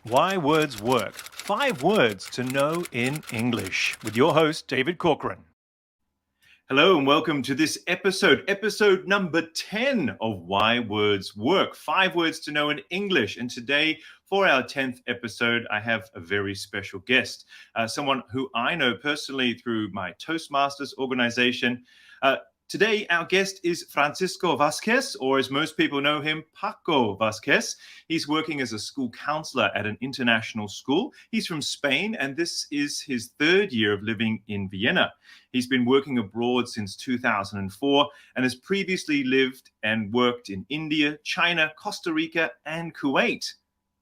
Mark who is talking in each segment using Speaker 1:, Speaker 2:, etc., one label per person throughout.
Speaker 1: Why Words Work. 5 words to know in English with your host, David Corcoran. Hello and welcome to this episode number 10 of Why Words Work. 5 words to know in English. And today, for our 10th episode, I have a very special guest, someone who I know personally through my Toastmasters organization. Today, our guest is Francisco Vazquez, or as most people know him, Paco Vazquez. He's working as a school counselor at an international school. He's from Spain, and this is his 3rd year of living in Vienna. He's been working abroad since 2004 and has previously lived and worked in India, China, Costa Rica, and Kuwait.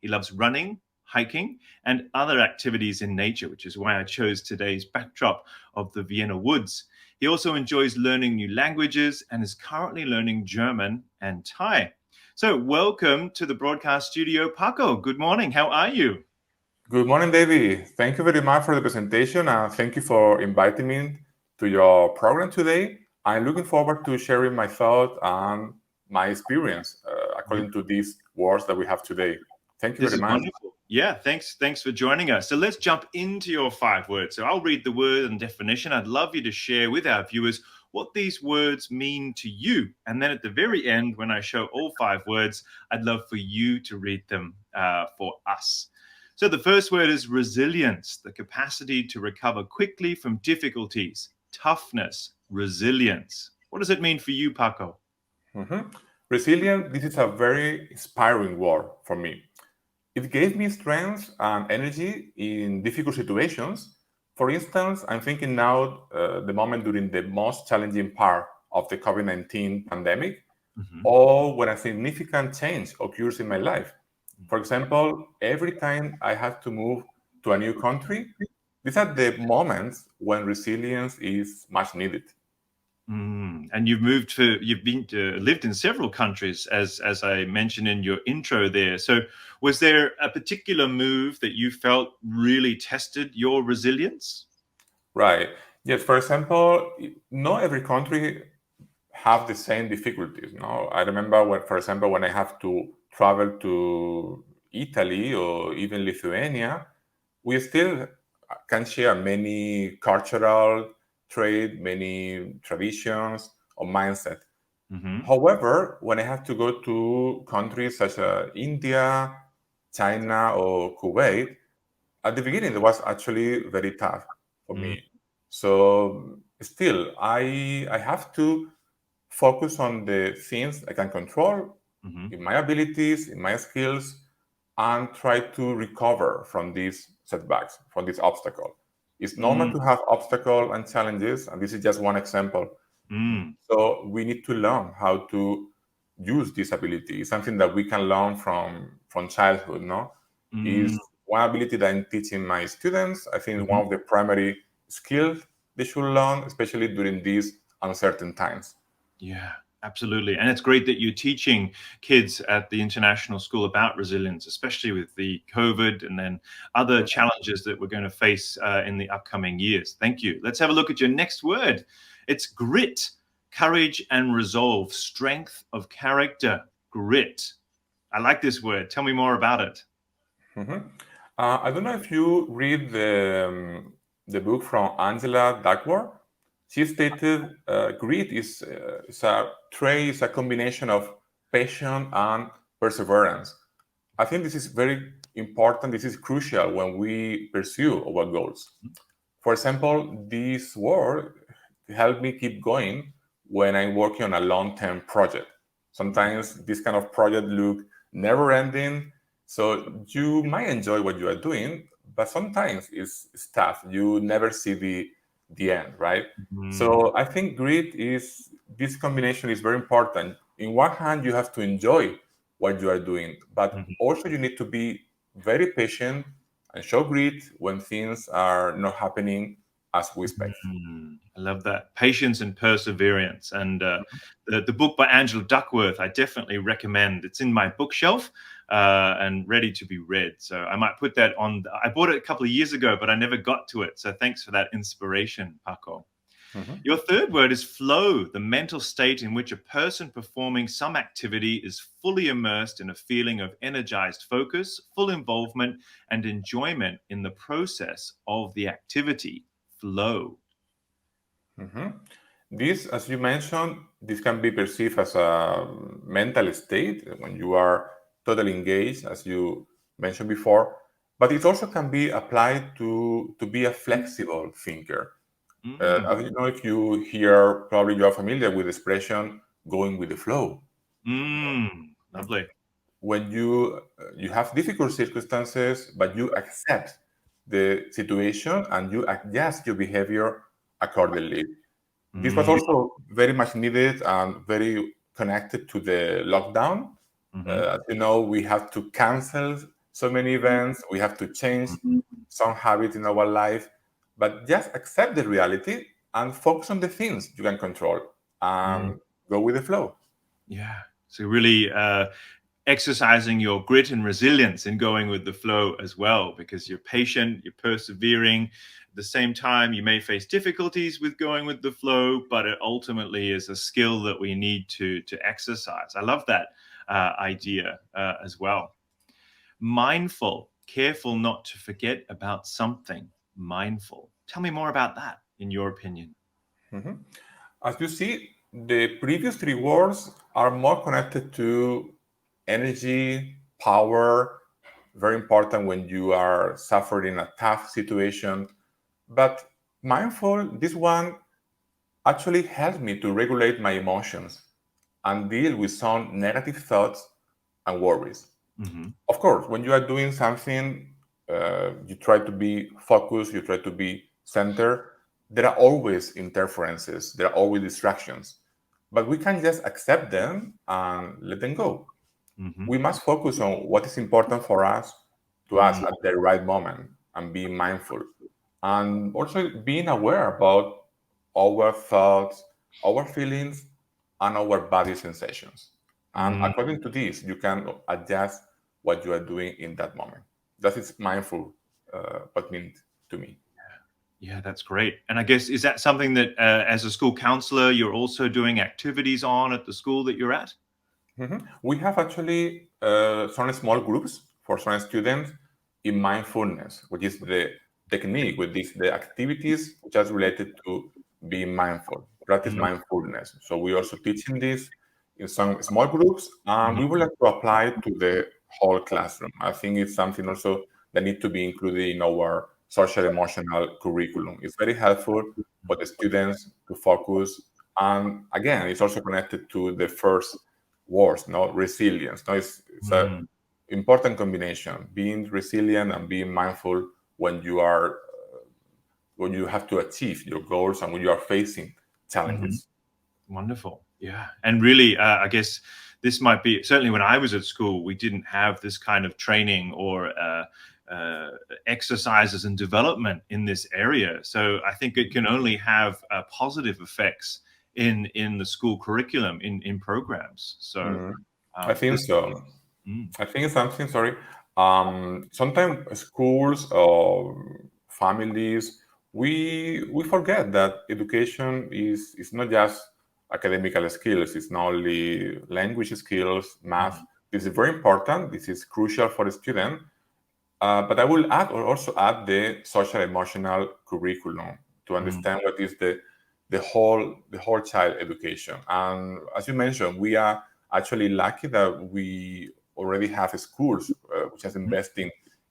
Speaker 1: He loves running, hiking, and other activities in nature, which is why I chose today's backdrop of the Vienna woods. He also enjoys learning new languages and is currently learning German and Thai. So welcome to the broadcast studio, Paco. Good morning. How are you?
Speaker 2: Good morning, David. Thank you very much for the presentation, and thank you for inviting me to your program today. I'm looking forward to sharing my thoughts and my experience according to these words that we have today. Thank you very much.
Speaker 1: Wonderful. Yeah, thanks for joining us. So let's jump into your 5 words. So I'll read the word and definition. I'd love you to share with our viewers what these words mean to you. And then at the very end, when I show all 5 words, I'd love for you to read them for us. So the first word is resilience, the capacity to recover quickly from difficulties, toughness, resilience. What does it mean for you, Paco?
Speaker 2: Resilience, this is a very inspiring word for me. It gave me strength and energy in difficult situations. For instance, I'm thinking now the moment during the most challenging part of the COVID-19 pandemic, or when a significant change occurs in my life. For example, every time I had to move to a new country, these are the moments when resilience is much needed.
Speaker 1: And you've lived in several countries, as I mentioned in your intro there. So was there a particular move that you felt really tested your resilience?
Speaker 2: Right. Yes, for example, not every country have the same difficulties. No, I remember for example, when I have to travel to Italy or even Lithuania, we still can share many cultural trade, many traditions or mindset. However, when I have to go to countries such as India, China, or Kuwait, at the beginning it was actually very tough for me. So still, I have to focus on the things I can control, in my abilities, in my skills, and try to recover from these setbacks, from this obstacle. It's normal to have obstacles and challenges, and this is just one example. So we need to learn how to use this ability. It's something that we can learn from childhood, no? Is one ability that I'm teaching my students. I think one of the primary skills they should learn, especially during these uncertain times.
Speaker 1: Yeah, absolutely. And it's great that you're teaching kids at the international school about resilience, especially with the COVID and then other challenges that we're going to face in the upcoming years. Thank you. Let's have a look at your next word. It's grit, courage and resolve, strength of character, grit. I like this word. Tell me more about it.
Speaker 2: I don't know if you read the book from Angela Duckworth. She stated grit is a trait, is a combination of passion and perseverance. I think this is very important. This is crucial when we pursue our goals. For example, this word helped me keep going when I'm working on a long-term project. Sometimes this kind of project look never-ending, so you might enjoy what you are doing, but sometimes it's tough. You never see the end, right? So I think grit is this combination is very important. In one hand, you have to enjoy what you are doing, but also you need to be very patient and show grit when things are not happening as we expect.
Speaker 1: I love that. Patience and perseverance. And the book by Angela Duckworth, I definitely recommend. It's in my bookshelf and ready to be read. So I might put that on. I bought it a couple of years ago, but I never got to it. So thanks for that inspiration, Paco.
Speaker 2: Mhm.
Speaker 1: Your third word is flow, the mental state in which a person performing some activity is fully immersed in a feeling of energized focus, full involvement, and enjoyment in the process of the activity. Flow.
Speaker 2: Mhm. This, as you mentioned, this can be perceived as a mental state when you are totally engaged, as you mentioned before, but it also can be applied to be a flexible thinker. As you know, if you hear, probably you are familiar with the expression going with the flow.
Speaker 1: Lovely.
Speaker 2: When you have difficult circumstances, but you accept the situation and you adjust your behavior accordingly. This was
Speaker 1: Mm,
Speaker 2: also very much needed and very connected to the lockdown. As you know, we have to cancel so many events, we have to change some habits in our life, but just accept the reality and focus on the things you can control and go with the flow.
Speaker 1: yeah. So really exercising your grit and resilience and going with the flow as well, because you're patient, you're persevering. At the same time, you may face difficulties with going with the flow, but it ultimately is a skill that we need to exercise. I love that idea as well. Mindful, careful not to forget about something. Mindful. Tell me more about that, in your opinion.
Speaker 2: Mhm. As you see, the previous three words are more connected to energy, power, very important when you are suffering a tough situation. But mindful, this one actually helps me to regulate my emotions and deal with some negative thoughts and worries.
Speaker 1: Mm-hmm.
Speaker 2: Of course, when you are doing something, you try to be focused, you try to be centered. There are always interferences, there are always distractions, but we can just accept them and let them go.
Speaker 1: Mm-hmm.
Speaker 2: We must focus on what is important for us to us at the right moment and be mindful. And also being aware about our thoughts, our feelings, and our body sensations. And
Speaker 1: Mm-hmm.
Speaker 2: according to this, you can adjust what you are doing in that moment. That is mindful, what means to me.
Speaker 1: Yeah, that's great. And I guess, is that something that as a school counselor, you're also doing activities on at the school that you're at?
Speaker 2: We have actually some small groups for some students in mindfulness, which is the technique, which is the activities just related to being mindful, practice
Speaker 1: Mm-hmm.
Speaker 2: mindfulness. So we also teaching this in some small groups, and we would like to apply it to the whole classroom. I think it's something also that needs to be included in our social emotional curriculum. It's very helpful for the students to focus, and again, it's also connected to the first words, no resilience. No, it's a
Speaker 1: Mm-hmm.
Speaker 2: important combination. Being resilient and being mindful when you are when you have to achieve your goals and when you are facing
Speaker 1: Mm-hmm.
Speaker 2: challenges.
Speaker 1: Wonderful. Yeah. And really, I guess this might be, certainly when I was at school, we didn't have this kind of training or uh, exercises and development in this area. So I think it can only have positive effects in the school curriculum, in programs. So
Speaker 2: Mhm. I think
Speaker 1: this.
Speaker 2: so.
Speaker 1: Mm,
Speaker 2: I think it's something. Sorry. Sometimes schools or families we forget that education is not just academical skills. It's not only language skills, math. This is very important. This is crucial for the student. But I will add or also add the social emotional curriculum to
Speaker 1: mm,
Speaker 2: understand what is the whole child education. And as you mentioned, we are actually lucky that we already have schools which is investing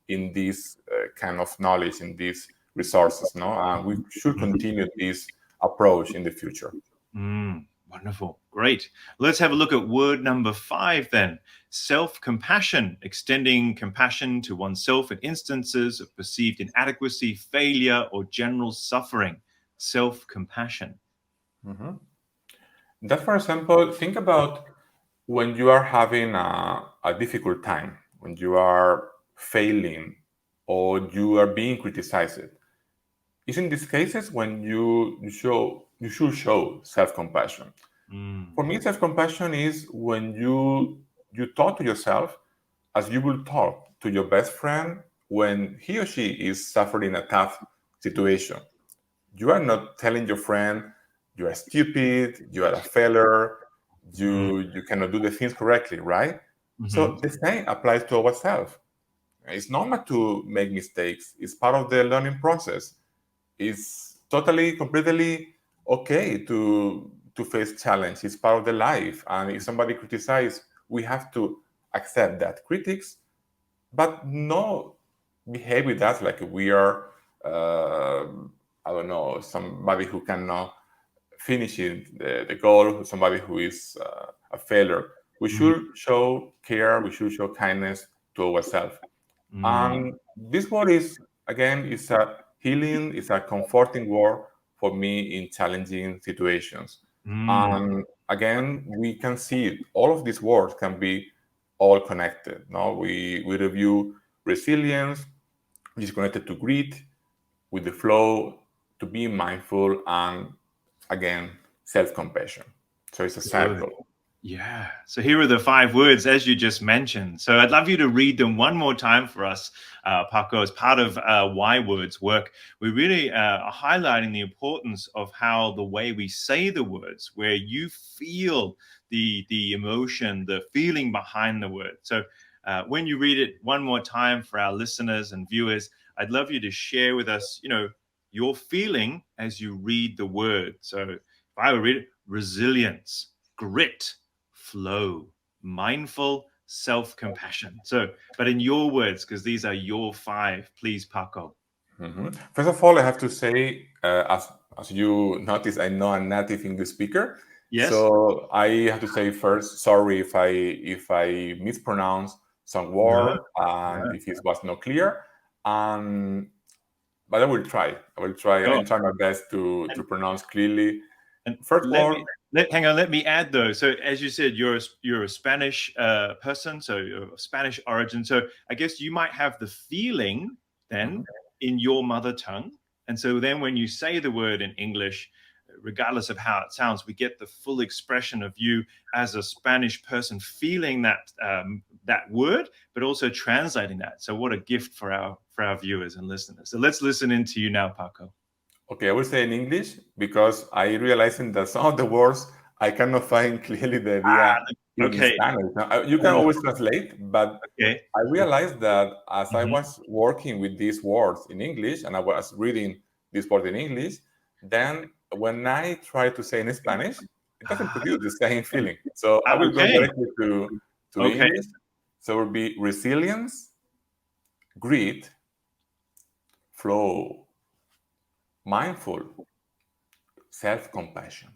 Speaker 2: in this kind of knowledge, in these resources. No, we should
Speaker 1: mm,
Speaker 2: continue this approach in the future.
Speaker 1: wonderful. Great. Let's have a look at word number 5 then. Self-compassion, extending compassion to oneself in instances of perceived inadequacy, failure, or general suffering. Self-compassion.
Speaker 2: Mhm. That, for example, think about when you are having a difficult time, when you are failing or you are being criticized. It's in these cases when you should show self-compassion.
Speaker 1: Mm,
Speaker 2: For me, self-compassion is when you talk to yourself as you will talk to your best friend when he or she is suffering a tough situation. You are not telling your friend you are stupid, you are a failure, you cannot do the things correctly, right? So the same applies to ourselves. It's normal to make mistakes. It's part of the learning process. It's totally, completely okay to face challenge. It's part of the life. And if somebody criticizes, we have to accept that critics, but no behave with us like we are, I don't know, somebody who cannot finish the goal, somebody who is a failure. We should show care, we should show kindness to ourselves. And this word is, again, it's a healing, it's a comforting word for me in challenging situations. And again, we can see it. All of these words can be all connected. No, we review resilience, which is connected to grit, with the flow, to be mindful, and again, self-compassion. So it's a
Speaker 1: Good.
Speaker 2: cycle.
Speaker 1: Yeah. So here are the 5 words, as you just mentioned. So I'd love you to read them one more time for us, Paco. As part of Why Words work, we really are highlighting the importance of how the way we say the words, where you feel the emotion, the feeling behind the word. So when you read it one more time for our listeners and viewers, I'd love you to share with us, your feeling as you read the word. So if I were to read it, resilience, grit, flow, mindful, self-compassion. So, but in your words, because these are your 5, please, Paco.
Speaker 2: First of all, I have to say, as you notice, I'm not a native English speaker.
Speaker 1: Yes.
Speaker 2: So I have to say first, sorry if I mispronounce some word and if it was not clear. But I will try. I will try my best to pronounce clearly.
Speaker 1: And
Speaker 2: First word.
Speaker 1: hang on. Let me add though. So as you said, you're a Spanish person, so you're of Spanish origin. So I guess you might have the feeling then in your mother tongue, and so then when you say the word in English, regardless of how it sounds, we get the full expression of you as a Spanish person feeling that word, but also translating that. So what a gift for our viewers and listeners. So let's listen into you now, Paco.
Speaker 2: Okay, I will say in English because I realizing that some of the words I cannot find clearly the idea in Spanish. Now, you can always translate, but I realized that as I was working with these words in English and I was reading these words in English, then when I try to say in Spanish, it doesn't produce the same feeling. So I will go directly to English. So it will be resilience, grit, flow, mindful, self-compassion.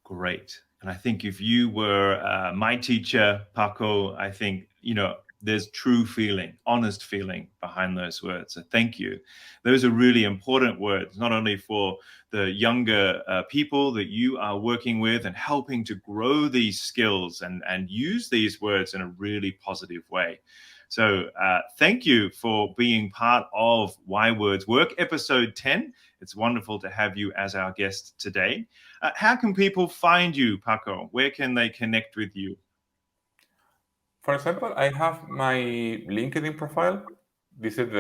Speaker 1: Great. And I think if you were my teacher, Paco, I think, there's true feeling, honest feeling behind those words. So thank you. Those are really important words, not only for the younger people that you are working with and helping to grow these skills and use these words in a really positive way. So thank you for being part of Why Words Work, episode 10. It's wonderful to have you as our guest today. How can people find you, Paco? Where can they connect with you?
Speaker 2: For example, I have my LinkedIn profile. This is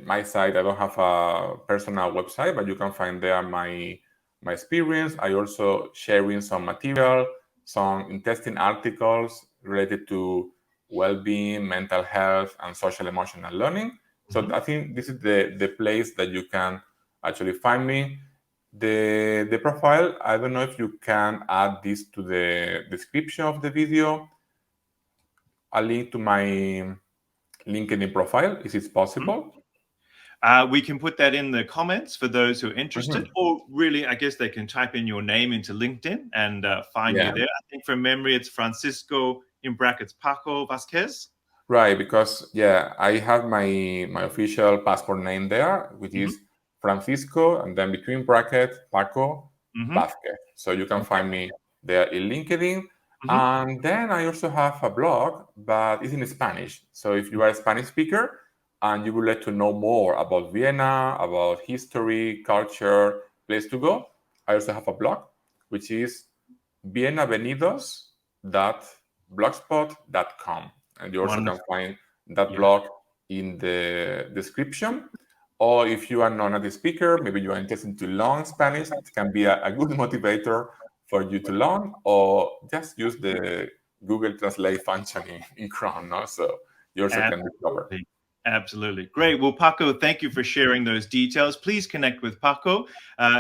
Speaker 2: my site. I don't have a personal website, but you can find there my experience. I also sharing some material, some interesting articles related to well-being, mental health, and social emotional learning. So I think this is the place that you can actually find me. The profile, I don't know if you can add this to the description of the video, a link to my LinkedIn profile. Is it possible?
Speaker 1: We can put that in the comments for those who are interested, or really, I guess they can type in your name into LinkedIn and find you there. I think from memory, it's Francisco, in brackets, Paco Vazquez.
Speaker 2: Right, because I have my official passport name there, which is Francisco, and then between brackets, Paco Vazquez. So you can find me there in LinkedIn. And then I also have a blog, but it's in Spanish. So if you are a Spanish speaker and you would like to know more about Vienna, about history, culture, place to go, I also have a blog, which is bienavenidos.blogspot.com. And you also can find that blog in the description. Or if you are not a native speaker, maybe you are interested to learn Spanish, it can be a good motivator for you to learn, or just use the Google Translate function in Chrome, no? So you also can discover.
Speaker 1: Absolutely. Great. Well, Paco, thank you for sharing those details. Please connect with Paco.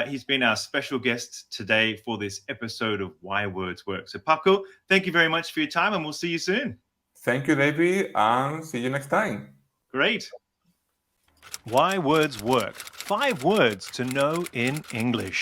Speaker 1: He's been our special guest today for this episode of Why Words Work. So, Paco, thank you very much for your time, and we'll see you soon.
Speaker 2: Thank you, David, and see you next time.
Speaker 1: Great. Why Words Work. 5 words to know in English.